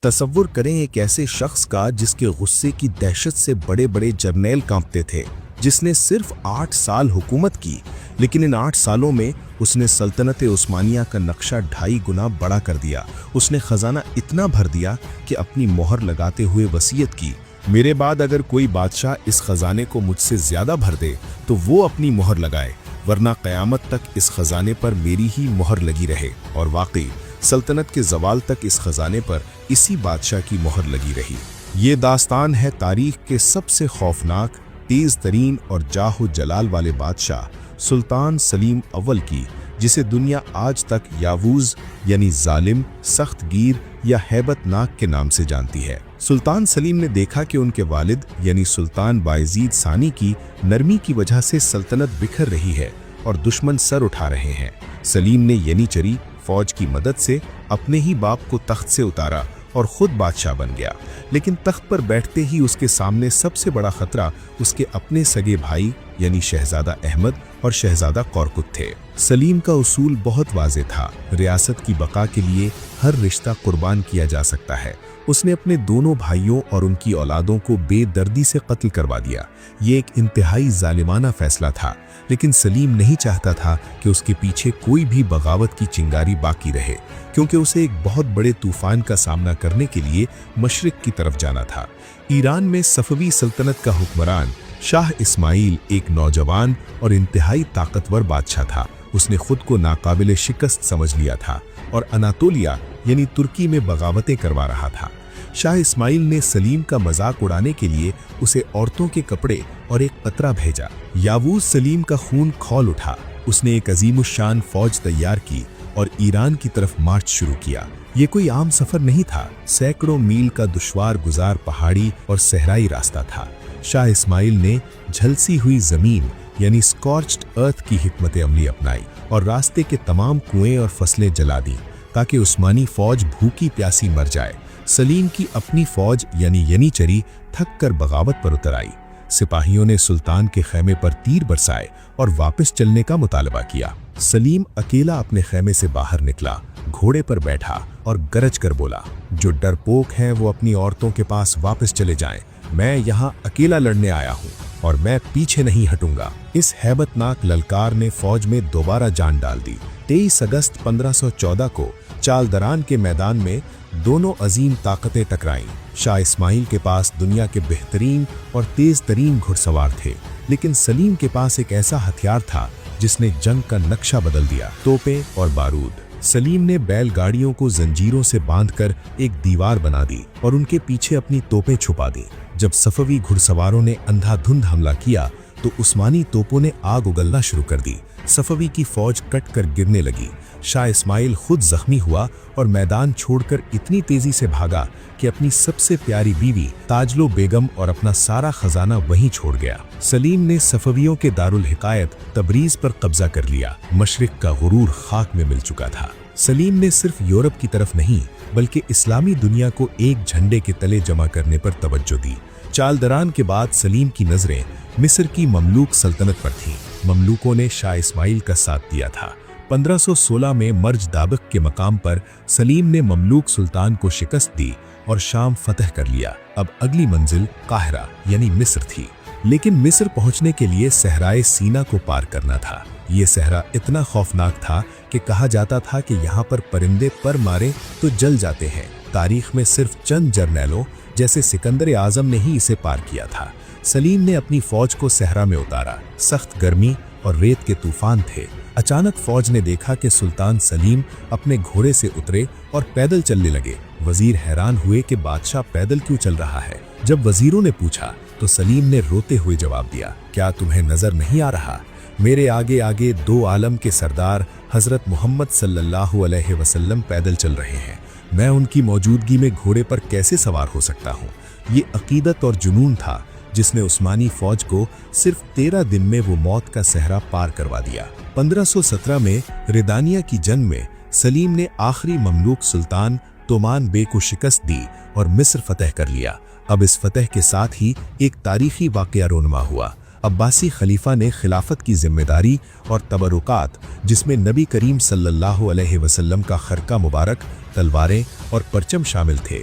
تصور کریں ایک ایسے شخص کا جس کے غصے کی دہشت سے بڑے بڑے جرنیل کانپتے تھے، جس نے صرف 8 سال حکومت کی، لیکن ان 8 سالوں میں اس نے سلطنت عثمانیہ کا نقشہ 2.5 گنا بڑا کر دیا۔ اس نے خزانہ اتنا بھر دیا کہ اپنی مہر لگاتے ہوئے وصیت کی، میرے بعد اگر کوئی بادشاہ اس خزانے کو مجھ سے زیادہ بھر دے تو وہ اپنی مہر لگائے، ورنہ قیامت تک اس خزانے پر میری ہی مہر لگی رہے۔ اور واقعی سلطنت کے زوال تک اس خزانے پر اسی بادشاہ کی مہر لگی رہی۔ یہ داستان ہے تاریخ کے سب سے خوفناک، تیز ترین اور جاہ و جلال والے بادشاہ سلطان سلیم اول کی، جسے دنیا آج تک یاووز یعنی ظالم، سخت گیر یا ہیبت ناک کے نام سے جانتی ہے۔ سلطان سلیم نے دیکھا کہ ان کے والد یعنی سلطان بایزید ثانی کی نرمی کی وجہ سے سلطنت بکھر رہی ہے اور دشمن سر اٹھا رہے ہیں۔ سلیم نے ینیچری فوج کی مدد سے اپنے ہی باپ کو تخت سے اتارا اور خود بادشاہ بن گیا، لیکن تخت پر بیٹھتے ہی اس کے سامنے سب سے بڑا خطرہ اس کے اپنے سگے بھائی یعنی شہزادہ احمد اور شہزادہ کورکت تھے۔ سلیم کا اصول بہت واضح تھا، ریاست کی بقا کے لیے ہر رشتہ قربان کیا جا سکتا ہے۔ اس نے اپنے دونوں بھائیوں اور ان کی اولادوں کو بے دردی سے قتل کروا دیا۔ یہ ایک انتہائی ظالمانہ فیصلہ تھا، لیکن سلیم نہیں چاہتا تھا کہ اس کے پیچھے کوئی بھی بغاوت کی چنگاری باقی رہے، کیونکہ اسے ایک بہت بڑے طوفان کا سامنا کرنے کے لیے مشرق کی طرف جانا تھا۔ ایران میں صفوی سلطنت کا حکمران شاہ اسماعیل ایک نوجوان اور انتہائی طاقتور بادشاہ تھا۔ اس نے خود کو ناقابل شکست سمجھ لیا تھا اور اناطولیہ یعنی ترکی میں بغاوتیں کروا رہا تھا۔ شاہ اسماعیل نے سلیم کا مذاق اڑانے کے لیے اسے عورتوں کے کپڑے اور ایک قطرہ بھیجا۔ یاووز سلیم کا خون کھول اٹھا۔ اس نے ایک عظیم الشان فوج تیار کی اور ایران کی طرف مارچ شروع کیا۔ یہ کوئی عام سفر نہیں تھا، سینکڑوں میل کا دشوار گزار پہاڑی اور صحرائی راستہ تھا۔ شاہ اسماعیل نے جھلسی ہوئی زمین یعنی اسکارچڈ ارتھ کی حکمت عملی اپنائی اور راستے کے تمام کنویں اور فصلیں جلا دیں تاکہ عثمانی فوج بھوکی پیاسی مر جائے۔ سلیم کی اپنی فوج یعنی ینیچری تھک کر بغاوت پر اتر آئی۔ سپاہیوں نے سلطان کے خیمے پر تیر برسائے اور واپس چلنے کا مطالبہ کیا۔ سلیم اکیلا اپنے خیمے سے باہر نکلا، گھوڑے پر بیٹھا اور گرج کر بولا، جو ڈرپوک ہیں وہ اپنی عورتوں کے پاس واپس چلے جائیں، میں یہاں اکیلا لڑنے آیا ہوں اور میں پیچھے نہیں ہٹوں گا۔ اس ہیبت ناک للکار نے فوج میں دوبارہ جان ڈال دی۔ 23 اگست 1514 کو چالدران کے میدان میں دونوں عظیم طاقتیں ٹکرائیں۔ شاہ اسماعیل کے پاس دنیا کے بہترین اور تیز ترین گھڑ سوار تھے، لیکن سلیم کے پاس ایک ایسا ہتھیار تھا جس نے جنگ کا نقشہ بدل دیا، توپیں اور بارود۔ سلیم نے بیل گاڑیوں کو زنجیروں سے باندھ کر ایک دیوار بنا دی اور ان کے پیچھے اپنی توپیں چھپا دیں۔ جب صفوی گھڑ سواروں نے اندھا دھند حملہ کیا تو عثمانی توپوں نے آگ اگلنا شروع کر دی۔ صفوی کی فوج کٹ کر گرنے لگی۔ شاہ اسماعیل خود زخمی ہوا اور میدان چھوڑ کر اتنی تیزی سے بھاگا کہ اپنی سب سے پیاری بیوی تاجلو بیگم اور اپنا سارا خزانہ وہیں چھوڑ گیا۔ سلیم نے صفویوں کے دارالحکایت تبریز پر قبضہ کر لیا۔ مشرق کا غرور خاک میں مل چکا تھا۔ سلیم نے صرف یورپ کی طرف نہیں بلکہ اسلامی دنیا کو ایک جھنڈے کے تلے جمع کرنے پر توجہ دی۔ چالدران کے بعد سلیم کی نظریں مصر کی مملوک سلطنت پر تھیں۔ مملوکوں نے شاہ اسماعیل کا ساتھ دیا تھا۔ 1516 میں مرج دابق کے مقام پر سلیم نے مملوک سلطان کو شکست دی اور شام فتح کر لیا۔ اب اگلی منزل قاہرہ یعنی مصر تھی، لیکن مصر پہنچنے کے لیے صحرائے سینا کو پار کرنا تھا۔ یہ صحرا اتنا خوفناک تھا کہ کہا جاتا تھا کہ یہاں پر پرندے پر مارے تو جل جاتے ہیں۔ تاریخ میں صرف چند جرنیلوں جیسے سکندر اعظم نے ہی اسے پار کیا تھا۔ سلیم نے اپنی فوج کو صحرا میں اتارا۔ سخت گرمی اور ریت کے طوفان تھے۔ اچانک فوج نے دیکھا کہ سلطان سلیم اپنے گھوڑے سے اترے اور پیدل چلنے لگے۔ وزیر حیران ہوئے کہ بادشاہ پیدل کیوں چل رہا ہے۔ جب وزیروں نے پوچھا تو سلیم نے روتے ہوئے جواب دیا، کیا تمہیں نظر نہیں آ رہا؟ میرے آگے آگے 2 عالم کے سردار حضرت محمد صلی اللہ علیہ وسلم پیدل چل رہے ہیں، میں ان کی موجودگی میں گھوڑے پر کیسے سوار ہو سکتا ہوں؟ یہ عقیدت اور جنون تھا جس نے عثمانی فوج کو صرف 13 دن میں وہ موت کا صحرا پار کروا دیا۔ 1517 میں ردانیہ کی جنگ میں سلیم نے آخری مملوک سلطان تومان بے کو شکست دی اور مصر فتح کر لیا۔ اب اس فتح کے ساتھ ہی ایک تاریخی واقعہ رونما ہوا۔ عباسی خلیفہ نے خلافت کی ذمہ داری اور تبرکات، جس میں نبی کریم صلی اللہ علیہ وسلم کا خرقہ مبارک، تلواریں اور پرچم شامل تھے،